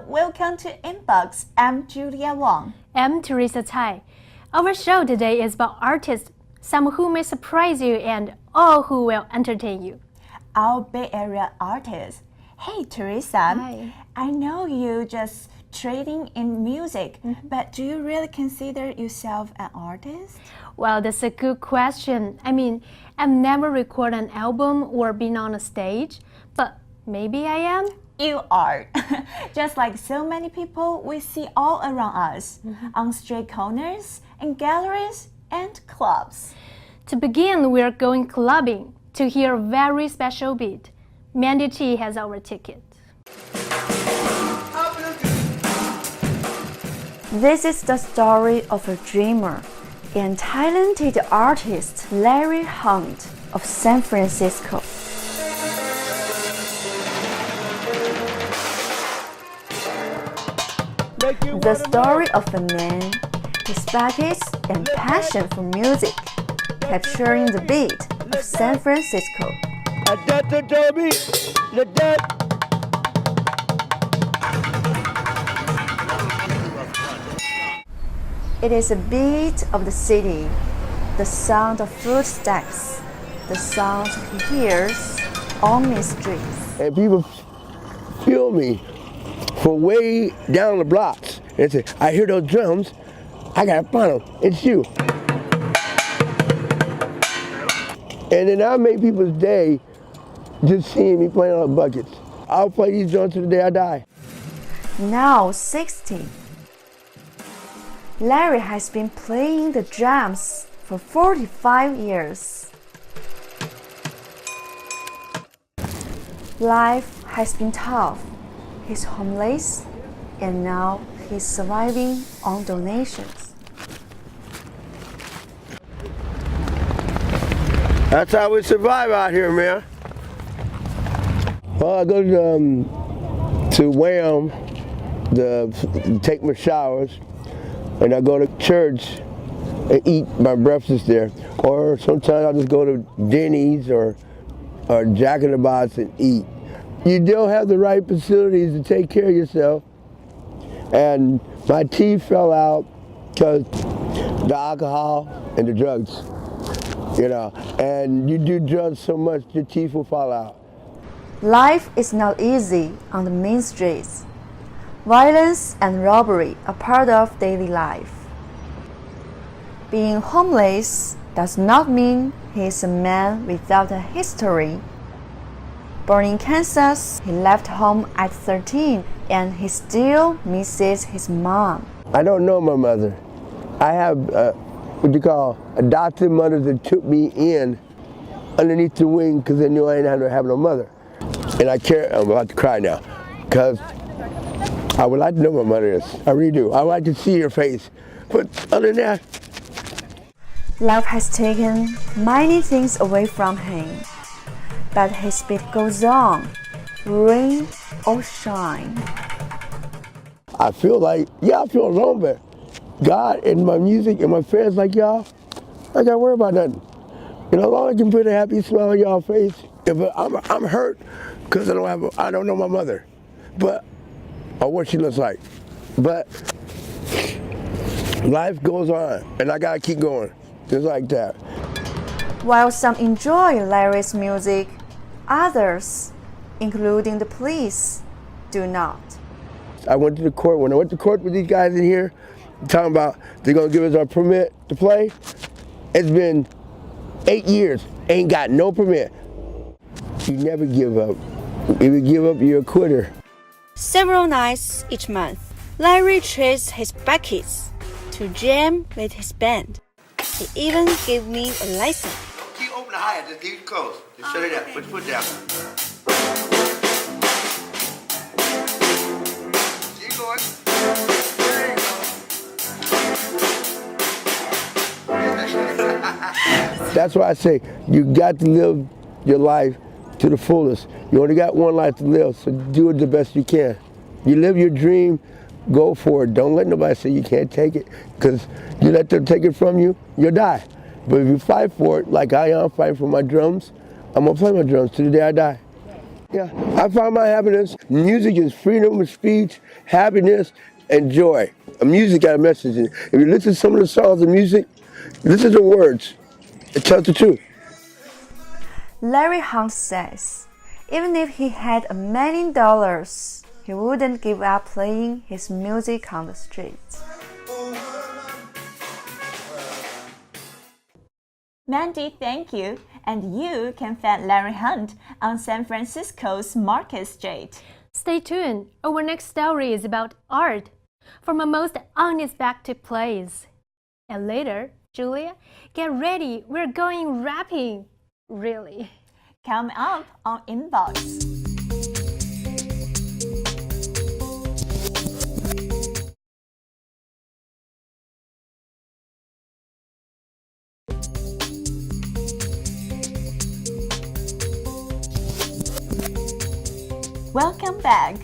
welcome to Inbox. I'm Julia Wang. I'm Teresa Tsai. Our show today is about artists, some who may surprise you and all who will entertain you. Our Bay Area artists. Hey Teresa, Hi. I know you just trading in music, but do you really consider yourself an artist? Well, that's a good question. I mean, I've never recorded an album or been on a stage, but maybe I am. You are. Just like so many people we see all around us, on street corners, in galleries, and clubs. To begin, we're going clubbing to hear a very special beat. Mandy T has our ticket. This is the story of a dreamer and talented artist Larry Hunt of San Francisco. The story of a man, his baggage and passion for music, capturing the beat of San Francisco. It is a beat of the city, the sound of footsteps, the sound he hears on the streets. And people feel me from way down the blocks and say, I hear those drums, I gotta find them, it's you. And then I make people's day just seeing me playing on buckets. I'll play these drums to the day I die. Now 60. Larry has been playing the drums for 45 years. Life has been tough. He's homeless, and now he's surviving on donations. That's how we survive out here, man. Well, I go to Wham to take my showers, and I go to church and eat my breakfast there. Or sometimes I just go to Denny's or Jack in the Box and eat. You don't have the right facilities to take care of yourself. And my teeth fell out because the alcohol and the drugs, and you do drugs so much your teeth will fall out. Life is not easy on the main streets. Violence and robbery are part of daily life. Being homeless does not mean he is a man without a history. Born in Kansas, he left home at 13 and he still misses his mom. I don't know my mother. I have what you call adopted mothers that took me in underneath the wing because they knew I didn't have no mother. And I'm about to cry now because I would like to know my mother is. I really do. I would like to see her face. But other than that, Love has taken many things away from him. But his beat goes on, rain or shine. I feel like, I feel alone, but God and my music and my fans like y'all, I gotta worry about nothing. As long as I can put a happy smile on y'all's face. If I'm hurt because I don't know my mother, or what she looks like. But life goes on, and I gotta keep going, just like that. While some enjoy Larry's music, others, including the police, do not. I went to the court. When I went to court with these guys in here, talking about they're gonna give us our permit to play, it's been 8 years, ain't got no permit. You never give up. If you give up, you're a quitter. Several nights each month, Larry trades his buckets to jam with his band. He even gave me a license. Keep open the higher, just keep it close. Just shut it down, put your foot down. Keep going. There you go. That's why I say you got to live your life to the fullest. You only got one life to live, so do it the best you can. You live your dream, go for it. Don't let nobody say you can't take it, because you let them take it from you, you'll die. But if you fight for it, like I am fighting for my drums, I'm gonna play my drums to the day I die. Yeah, I find my happiness. Music is freedom of speech, happiness, and joy. Music got a message in it. If you listen to some of the songs of music, listen to the words. It tells the truth. Larry Hunt says, even if he had $1 million, he wouldn't give up playing his music on the streets. Mandy, thank you. And you can find Larry Hunt on San Francisco's Market Street. Stay tuned. Our next story is about art from a most unexpected place. And later, Julia, get ready. We're going rapping. Really. Come up on Inbox. Welcome back.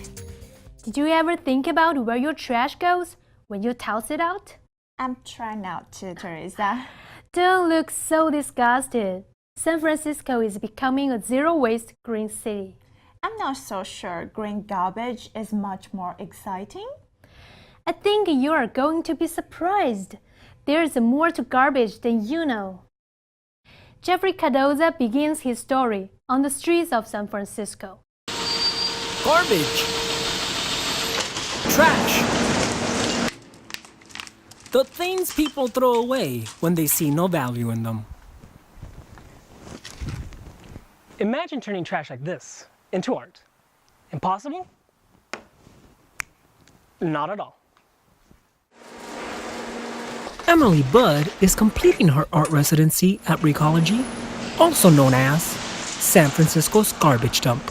Did you ever think about where your trash goes when you toss it out? I'm trying not to, Teresa. Don't look so disgusted. San Francisco is becoming a zero-waste green city. I'm not so sure green garbage is much more exciting. I think you are going to be surprised. There's more to garbage than you know. Jeffrey Cardoza begins his story on the streets of San Francisco. Garbage. Trash. The things people throw away when they see no value in them. Imagine turning trash like this into art. Impossible? Not at all. Emily Budd is completing her art residency at Recology, also known as San Francisco's garbage dump.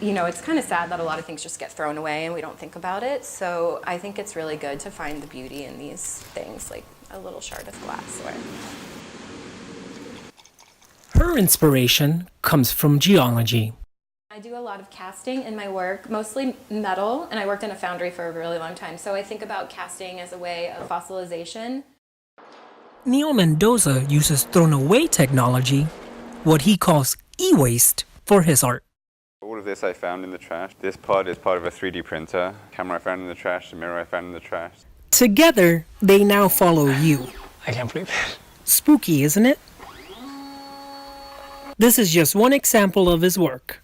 You know, it's kind of sad that a lot of things just get thrown away and we don't think about it. So I think it's really good to find the beauty in these things, like a little shard of glassware. Her inspiration comes from geology. I do a lot of casting in my work, mostly metal, and I worked in a foundry for a really long time. So I think about casting as a way of fossilization. Neil Mendoza uses thrown-away technology, what he calls e-waste, for his art. All of this I found in the trash. This pod is part of a 3D printer. Camera I found in the trash, the mirror I found in the trash. Together, they now follow you. I can't believe it. Spooky, isn't it? This is just one example of his work.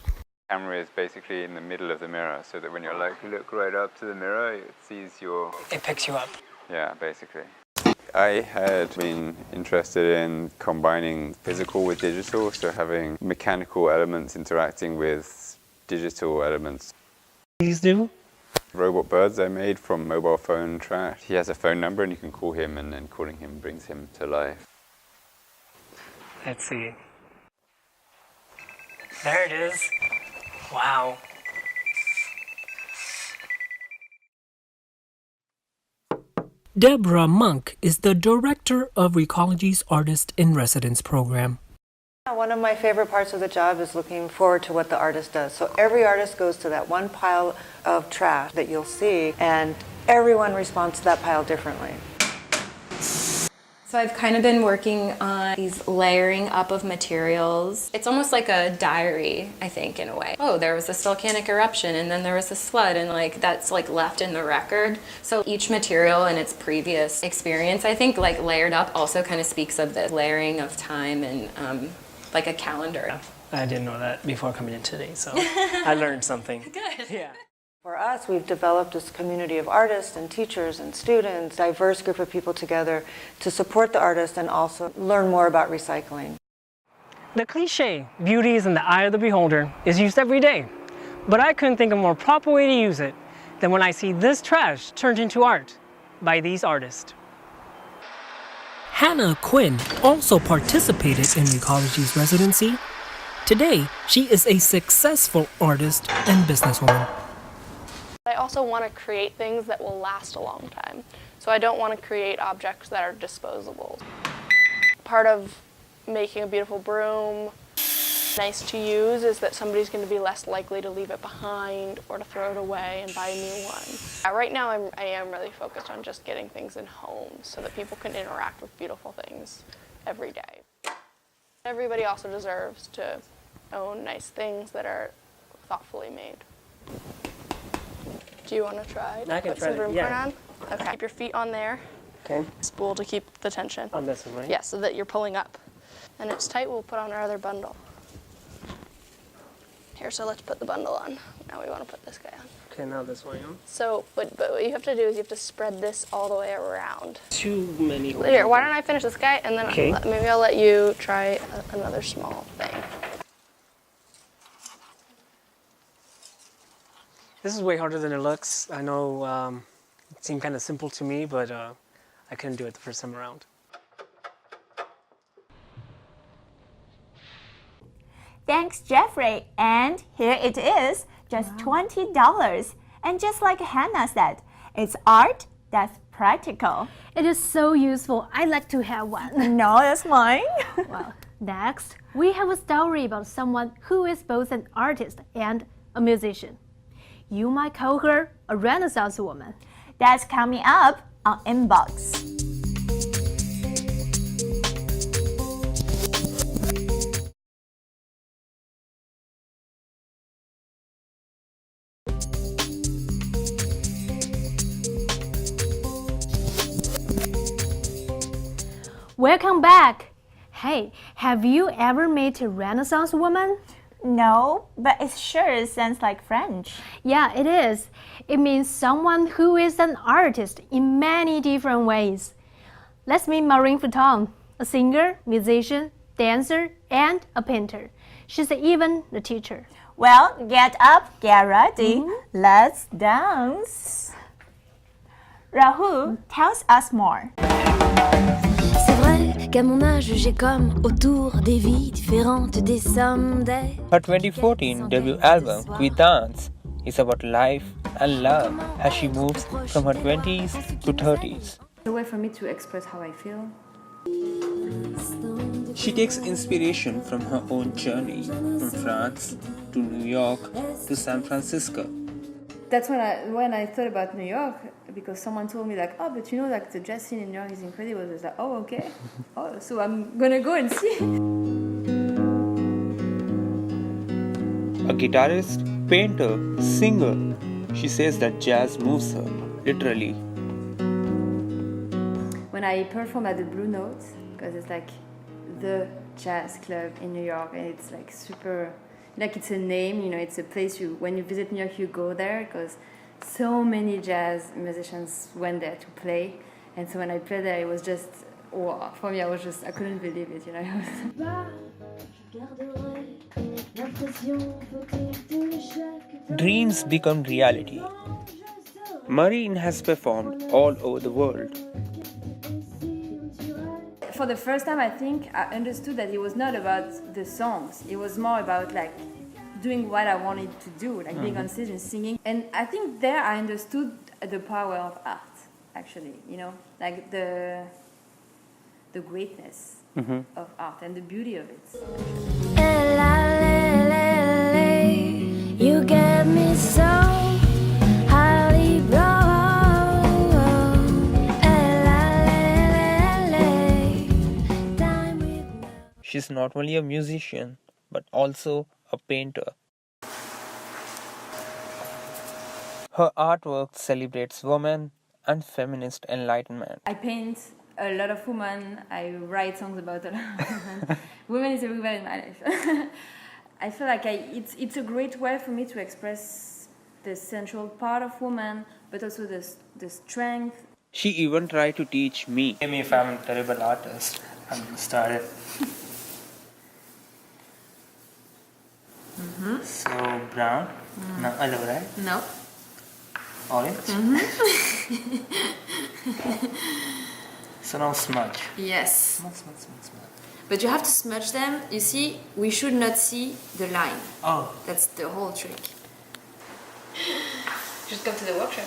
The camera is basically in the middle of the mirror, so that when you look right up to the mirror, it sees your... It picks you up. Yeah, basically. I had been interested in combining physical with digital, so having mechanical elements interacting with digital elements. Please do. Robot birds I made from mobile phone trash. He has a phone number and you can call him, and then calling him brings him to life. Let's see. There it is. Wow. Deborah Monk is the director of Recology's Artist in Residence program. One of my favorite parts of the job is looking forward to what the artist does. So every artist goes to that one pile of trash that you'll see, and everyone responds to that pile differently. So I've kind of been working on these layering up of materials. It's almost like a diary, I think, in a way. Oh, there was a volcanic eruption, and then there was this flood, and like that's like left in the record. So each material and its previous experience, I think, like layered up also kind of speaks of the layering of time and like a calendar. I didn't know that before coming in today, so I learned something. Good. Yeah. For us, we've developed this community of artists and teachers and students, diverse group of people together to support the artist and also learn more about recycling. The cliche, beauty is in the eye of the beholder, is used every day. But I couldn't think of a more proper way to use it than when I see this trash turned into art by these artists. Hannah Quinn also participated in Recology's residency. Today, she is a successful artist and businesswoman. I also want to create things that will last a long time. So I don't want to create objects that are disposable. Part of making a beautiful broom nice to use is that somebody's going to be less likely to leave it behind or to throw it away and buy a new one. Right now I am really focused on just getting things in homes so that people can interact with beautiful things every day. Everybody also deserves to own nice things that are thoughtfully made. Do you want to try? I can put try some it, broom yeah. cord on? Okay. Keep your feet on there. Okay. Spool to keep the tension. On this one, right? Yeah, so that you're pulling up. And it's tight, we'll put on our other bundle. Here, so let's put the bundle on. Now we want to put this guy on. Okay, now this one. So, but what you have to do is you have to spread this all the way around. Too many. Here, why don't I finish this guy, and then Okay. maybe I'll let you try another small thing. This is way harder than it looks. I know it seemed kind of simple to me, but I couldn't do it the first time around. Thanks, Jeffrey. And here it is, just $20. And just like Hannah said, it's art that's practical. It is so useful. I'd like to have one. No, that's mine. Well, next, we have a story about someone who is both an artist and a musician. You might call her a Renaissance woman. That's coming up on Inbox. Welcome back. Hey, have you ever met a Renaissance woman? No, but it sure sounds like French. Yeah, it is. It means someone who is an artist in many different ways. Let's meet Marine Futon, a singer, musician, dancer, and a painter. She's even a teacher. Well, get up, get ready. Let's dance. Rahul tells us more. C'est vrai qu'à mon âge, j'ai comme autour des vies différentes, des sommes, des... Her 2014 debut album, We Dance, is about life and love as she moves from her 20s to 30s. It's a way for me to express how I feel. She takes inspiration from her own journey, from France to New York to San Francisco. That's when I thought about New York, because someone told me like, oh, but you know, like the jazz scene in New York is incredible. I was like, oh, okay. Oh, so I'm gonna go and see. A guitarist, painter, singer, she says that jazz moves her, literally. When I perform at the Blue Note, because it's like the jazz club in New York, and it's like super, like it's a name, you know, it's a place when you visit New York, you go there, because so many jazz musicians went there to play. And so when I played there, it was just, wow, for me, I couldn't believe it, you know. Dreams become reality. Marine has performed all over the world. For the first time, I think I understood that it was not about the songs. It was more about like doing what I wanted to do, like being on stage and singing. And I think there I understood the power of art, actually, you know, like the greatness of art and the beauty of it. You get me so highly She's not only a musician, but also a painter. Her artwork celebrates women and feminist enlightenment. I paint a lot of women. I write songs about a lot of women. Women is everywhere in my life. I feel like it's a great way for me to express the central part of woman, but also the strength. She even tried to teach me. Maybe if I'm a terrible artist, I'm gonna start it. So brown, no, yellow, right? No. Orange. So now smudge. Yes. Smudge. But you have to smudge them. You see, we should not see the line. Oh. That's the whole trick. Just come to the workshop.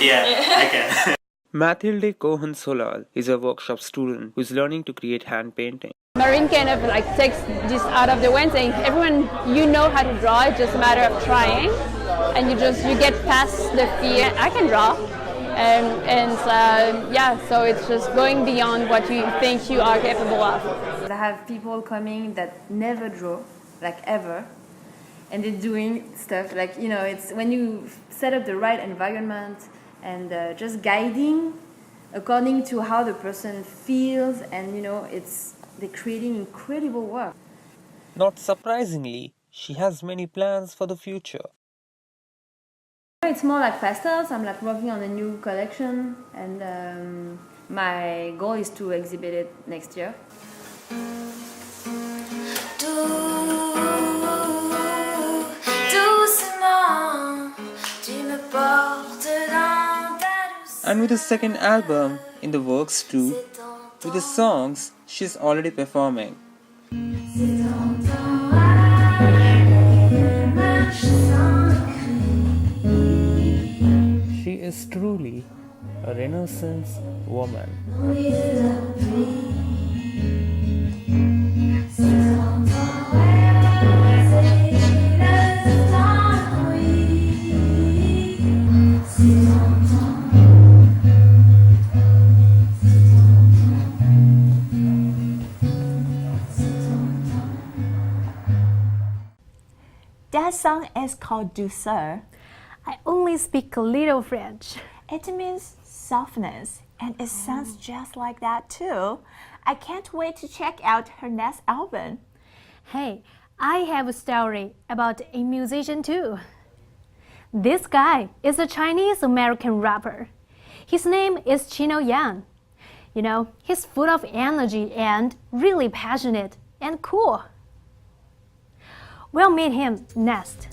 Yeah, I can. Mathilde Cohen-Solal is a workshop student who is learning to create hand painting. Marine kind of like takes this out of the way and saying, everyone, you know how to draw, it's just a matter of trying. And you get past the fear, I can draw. Yeah, so it's just going beyond what you think you are capable of. I have people coming that never draw, like ever, and they're doing stuff like, you know, it's when you set up the right environment and just guiding according to how the person feels, and you know, they're creating incredible work. Not surprisingly, she has many plans for the future. It's more like pastels. I'm like working on a new collection, and my goal is to exhibit it next year. And with the second album in the works too, with the songs she's already performing. She is truly a Renaissance woman. That song is called Douceur. I only speak a little French. It means softness, and it sounds just like that too. I can't wait to check out her next album. Hey, I have a story about a musician too. This guy is a Chinese-American rapper. His name is Chino Yang. You know, he's full of energy and really passionate and cool. We'll meet him next.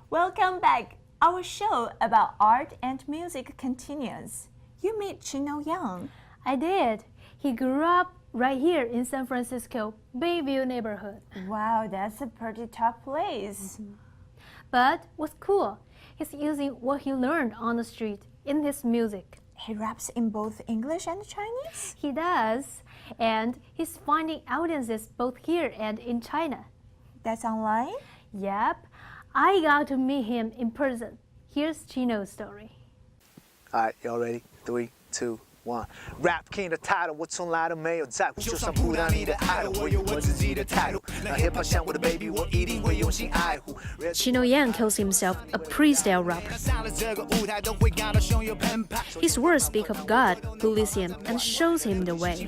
Welcome back. Our show about art and music continues. You meet Chino Yang. I did. He grew up right here in San Francisco, Bayview neighborhood. Wow, that's a pretty tough place. But what's cool, he's using what he learned on the street in his music. He raps in both English and Chinese? He does. And he's finding audiences both here and in China. That's online? Yep. I got to meet him in person. Here's Chino's story. All right, y'all ready? 3, 2, 1. Rap King 的 title， 我从来都没有在乎，就算不当你的 idol， 我有我自己的态度。那 hip hop 像我的 baby， 我一定会用心爱护。Chino Yang calls himself a pre-style rapper. His words speak of God, who leads him and shows him the way.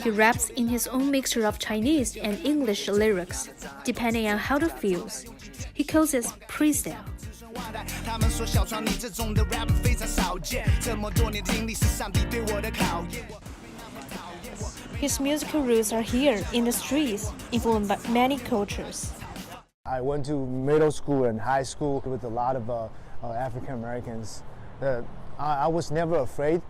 He raps in his own mixture of Chinese and English lyrics, depending on how it feels. He calls it pre-style. His musical roots are here in the streets, influenced by many cultures. I went to middle school and high school with a lot of African Americans. I was never afraid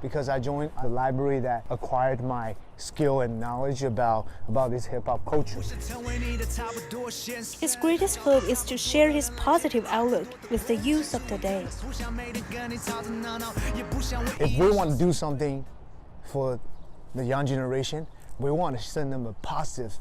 because I joined a library that acquired my skill and knowledge about this hip-hop culture. His greatest hope is to share his positive outlook with the youth of today. If we want to do something for the young generation, we want to send them a positive,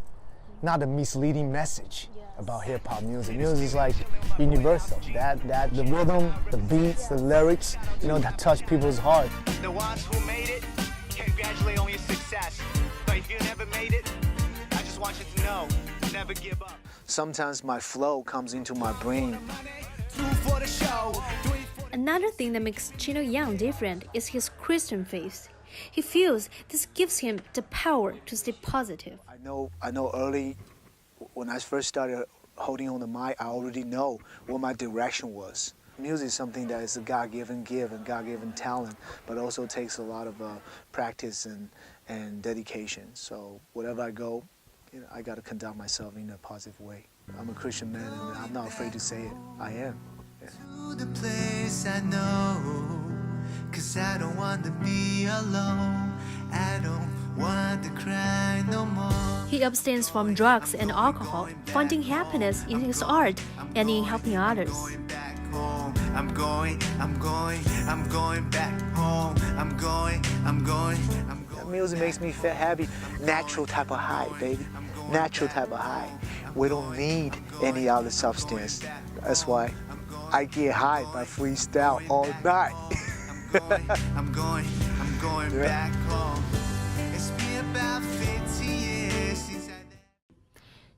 not a misleading message about hip-hop music. Music is like universal. That the rhythm, the beats, the lyrics, you know, that touch people's heart. The ones who made it, congratulate on your success. But if you never made it, I just want you to know, never give up. Sometimes my flow comes into my brain. Another thing that makes Chino Yang different is his Christian faith. He feels this gives him the power to stay positive. I know early when I first started holding on the mic, I already know what my direction was. Music is something that is a God-given gift and God-given talent, but also takes a lot of practice and dedication. So wherever I go, you know, I got to conduct myself in a positive way. I'm a Christian man, and I'm not afraid to say it. I am. Yeah. To the place I know, 'cause I don't want to be alone. I don't want to cry no more. He abstains from drugs and alcohol, finding happiness in his art and in helping others. I'm going back home. I'm going. Music makes me feel happy. Natural type of high, baby. Natural type of high. We don't need any other substance. That's why I get high by freestyle all night. I'm going back home. It's been about 50 years since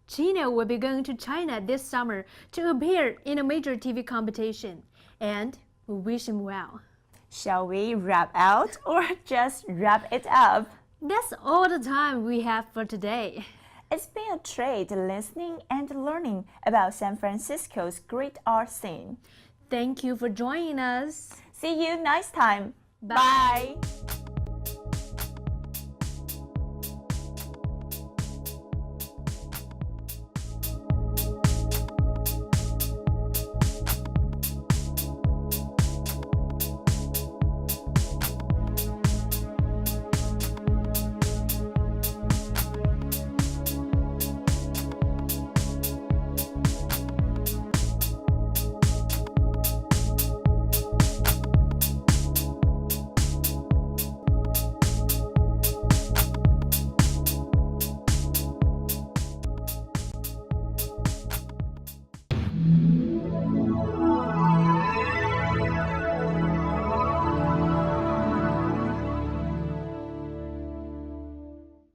Gina will be going to China this summer to appear in a major TV competition, and we wish him well. Shall we wrap out or just wrap it up? That's all the time we have for today. It's been a treat listening and learning about San Francisco's great art scene. Thank you for joining us. See you next time. Bye. Bye.